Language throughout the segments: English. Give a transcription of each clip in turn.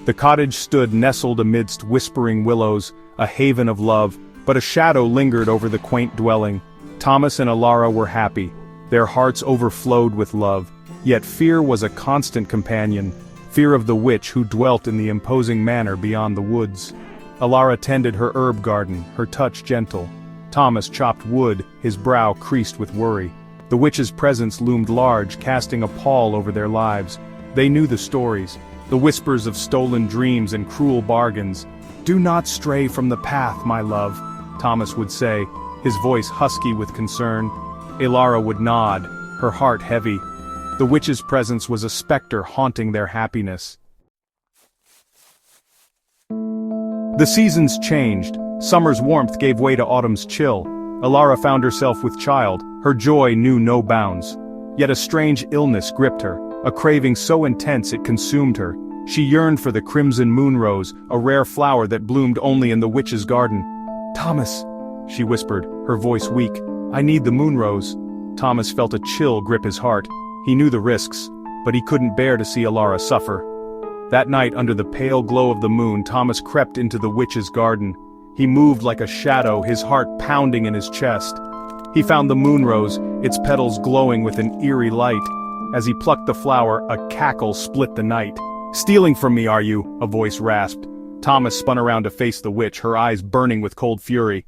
The cottage stood nestled amidst whispering willows, a haven of love, but a shadow lingered over the quaint dwelling. Thomas and Alara were happy. Their hearts overflowed with love, yet fear was a constant companion, fear of the witch who dwelt in the imposing manor beyond the woods. Alara tended her herb garden, her touch gentle. Thomas chopped wood, his brow creased with worry. The witch's presence loomed large, casting a pall over their lives. They knew the stories, the whispers of stolen dreams and cruel bargains. "Do not stray from the path, my love," Thomas would say, his voice husky with concern. Alara would nod, her heart heavy. The witch's presence was a specter haunting their happiness. The seasons changed. Summer's warmth gave way to autumn's chill. Alara found herself with child. Her joy knew no bounds. Yet a strange illness gripped her, a craving so intense it consumed her. She yearned for the crimson moonrose, a rare flower that bloomed only in the witch's garden. "Thomas," she whispered, her voice weak, "I need the moonrose." Thomas felt a chill grip his heart. He knew the risks, but he couldn't bear to see Alara suffer. That night, under the pale glow of the moon, Thomas crept into the witch's garden. He moved like a shadow, his heart pounding in his chest. He found the moonrose, its petals glowing with an eerie light. As he plucked the flower, a cackle split the night. "Stealing from me, are you?" a voice rasped. Thomas spun around to face the witch, her eyes burning with cold fury.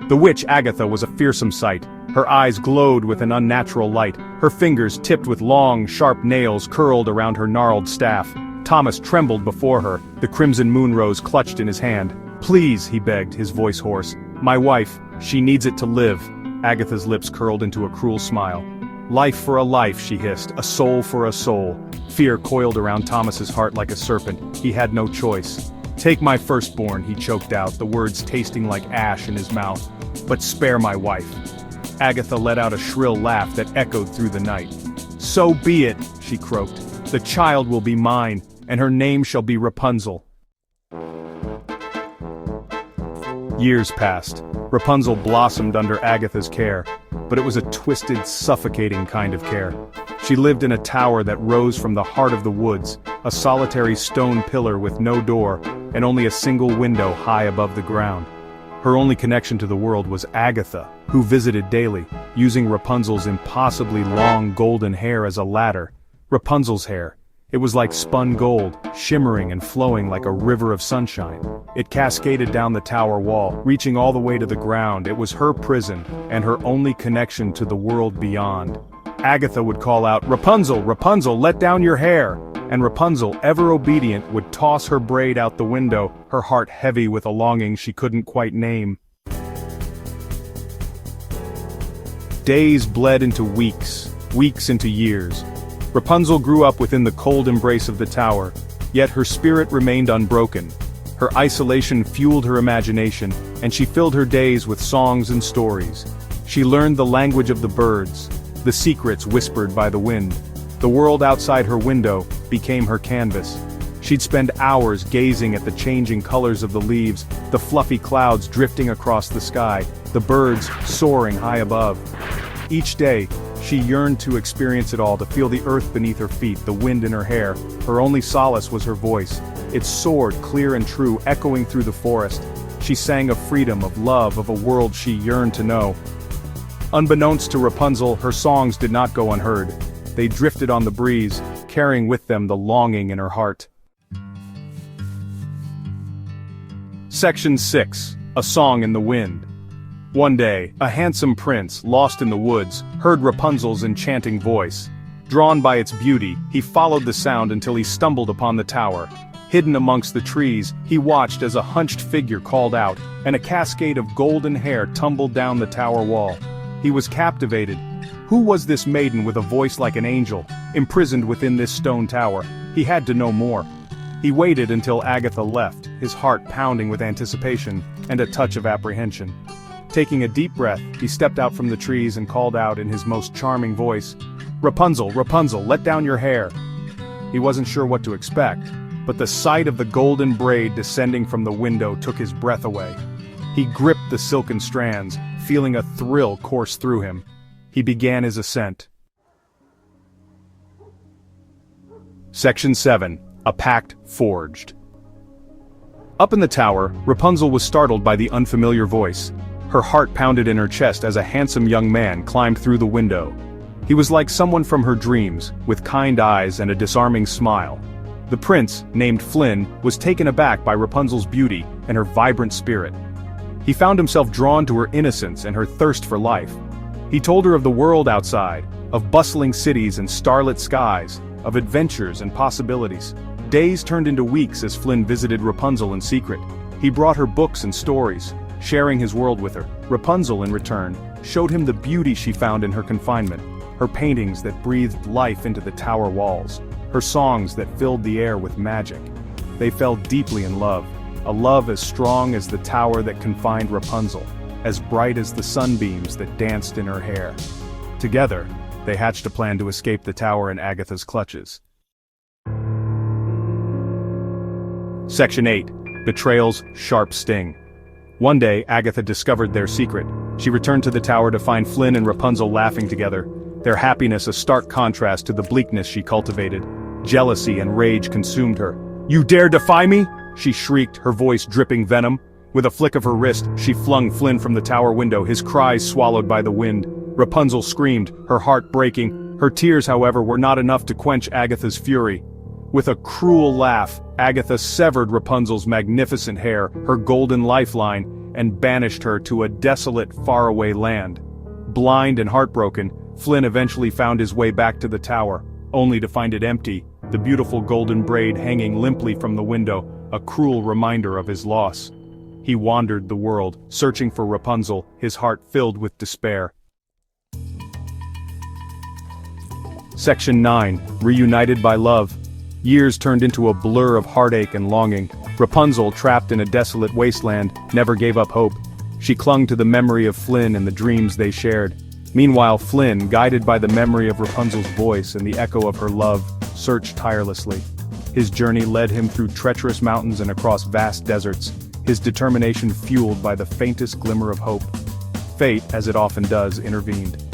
The witch, Agatha, was a fearsome sight. Her eyes glowed with an unnatural light. Her fingers, tipped with long, sharp nails, curled around her gnarled staff. Thomas trembled before her, the crimson moonrose clutched in his hand. "Please," he begged, his voice hoarse. "My wife, she needs it to live." Agatha's lips curled into a cruel smile. "Life for a life," she hissed, "a soul for a soul." Fear coiled around Thomas's heart like a serpent. He had no choice. "Take my firstborn," he choked out, the words tasting like ash in his mouth. "But spare my wife." Agatha let out a shrill laugh that echoed through the night. "So be it," she croaked. "The child will be mine, and her name shall be Rapunzel." Years passed. Rapunzel blossomed under Agatha's care, but it was a twisted, suffocating kind of care. She lived in a tower that rose from the heart of the woods, a solitary stone pillar with no door, and only a single window high above the ground. Her only connection to the world was Agatha, who visited daily, using Rapunzel's impossibly long golden hair as a ladder. Rapunzel's hair. It was like spun gold, shimmering and flowing like a river of sunshine. It cascaded down the tower wall, reaching all the way to the ground. It was her prison, and her only connection to the world beyond. Agatha would call out, "Rapunzel, Rapunzel, let down your hair!" And Rapunzel, ever obedient, would toss her braid out the window, her heart heavy with a longing she couldn't quite name. Days bled into weeks, weeks into years. Rapunzel grew up within the cold embrace of the tower, yet her spirit remained unbroken. Her isolation fueled her imagination, and she filled her days with songs and stories. She learned the language of the birds, the secrets whispered by the wind. The world outside her window became her canvas. She'd spend hours gazing at the changing colors of the leaves, the fluffy clouds drifting across the sky, the birds soaring high above. Each day, she yearned to experience it all, to feel the earth beneath her feet, the wind in her hair. Her only solace was her voice. It soared clear and true, echoing through the forest. She sang of freedom, of love, of a world she yearned to know. Unbeknownst to Rapunzel, her songs did not go unheard. They drifted on the breeze, carrying with them the longing in her heart. Section 6. A Song in the Wind. One day, a handsome prince, lost in the woods, heard Rapunzel's enchanting voice. Drawn by its beauty, he followed the sound until he stumbled upon the tower. Hidden amongst the trees, he watched as a hunched figure called out, and a cascade of golden hair tumbled down the tower wall. He was captivated. Who was this maiden with a voice like an angel, imprisoned within this stone tower? He had to know more. He waited until Agatha left, his heart pounding with anticipation and a touch of apprehension. Taking a deep breath, he stepped out from the trees and called out in his most charming voice, "Rapunzel, Rapunzel, let down your hair." He wasn't sure what to expect, but the sight of the golden braid descending from the window took his breath away. He gripped the silken strands, feeling a thrill course through him. He began his ascent. Section 7. A Pact Forged. Up in the tower, Rapunzel was startled by the unfamiliar voice. Her heart pounded in her chest as a handsome young man climbed through the window. He was like someone from her dreams, with kind eyes and a disarming smile. The prince, named Flynn, was taken aback by Rapunzel's beauty and her vibrant spirit. He found himself drawn to her innocence and her thirst for life. He told her of the world outside, of bustling cities and starlit skies, of adventures and possibilities. Days turned into weeks as Flynn visited Rapunzel in secret. He brought her books and stories, sharing his world with her. Rapunzel, in return, showed him the beauty she found in her confinement, her paintings that breathed life into the tower walls, her songs that filled the air with magic. They fell deeply in love, a love as strong as the tower that confined Rapunzel, as bright as the sunbeams that danced in her hair. Together, they hatched a plan to escape the tower in Agatha's clutches. Section 8. Betrayal's Sharp Sting. One day, Agatha discovered their secret. She returned to the tower to find Flynn and Rapunzel laughing together, their happiness a stark contrast to the bleakness she cultivated. Jealousy and rage consumed her. "You dare defy me?" she shrieked, her voice dripping venom. With a flick of her wrist, she flung Flynn from the tower window, his cries swallowed by the wind. Rapunzel screamed, her heart breaking. Her tears, however, were not enough to quench Agatha's fury. With a cruel laugh, Agatha severed Rapunzel's magnificent hair, her golden lifeline, and banished her to a desolate, faraway land. Blind and heartbroken, Flynn eventually found his way back to the tower, only to find it empty, the beautiful golden braid hanging limply from the window, a cruel reminder of his loss. He wandered the world, searching for Rapunzel, his heart filled with despair. Section 9. Reunited by Love. Years turned into a blur of heartache and longing. Rapunzel, trapped in a desolate wasteland, never gave up hope. She clung to the memory of Flynn and the dreams they shared. Meanwhile, Flynn, guided by the memory of Rapunzel's voice and the echo of her love, searched tirelessly. His journey led him through treacherous mountains and across vast deserts, his determination fueled by the faintest glimmer of hope. Fate, as it often does, intervened.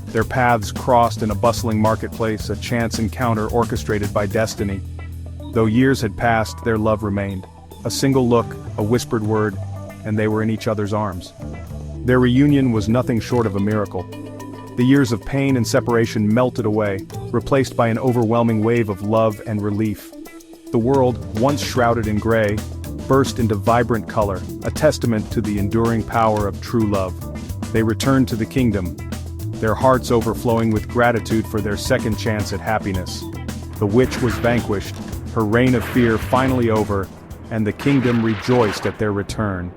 Their paths crossed in a bustling marketplace, a chance encounter orchestrated by destiny. Though years had passed, their love remained. A single look, a whispered word, and they were in each other's arms. Their reunion was nothing short of a miracle. The years of pain and separation melted away, replaced by an overwhelming wave of love and relief. The world, once shrouded in gray, burst into vibrant color, a testament to the enduring power of true love. They returned to the kingdom, their hearts overflowing with gratitude for their second chance at happiness. The witch was vanquished, her reign of fear finally over, and the kingdom rejoiced at their return.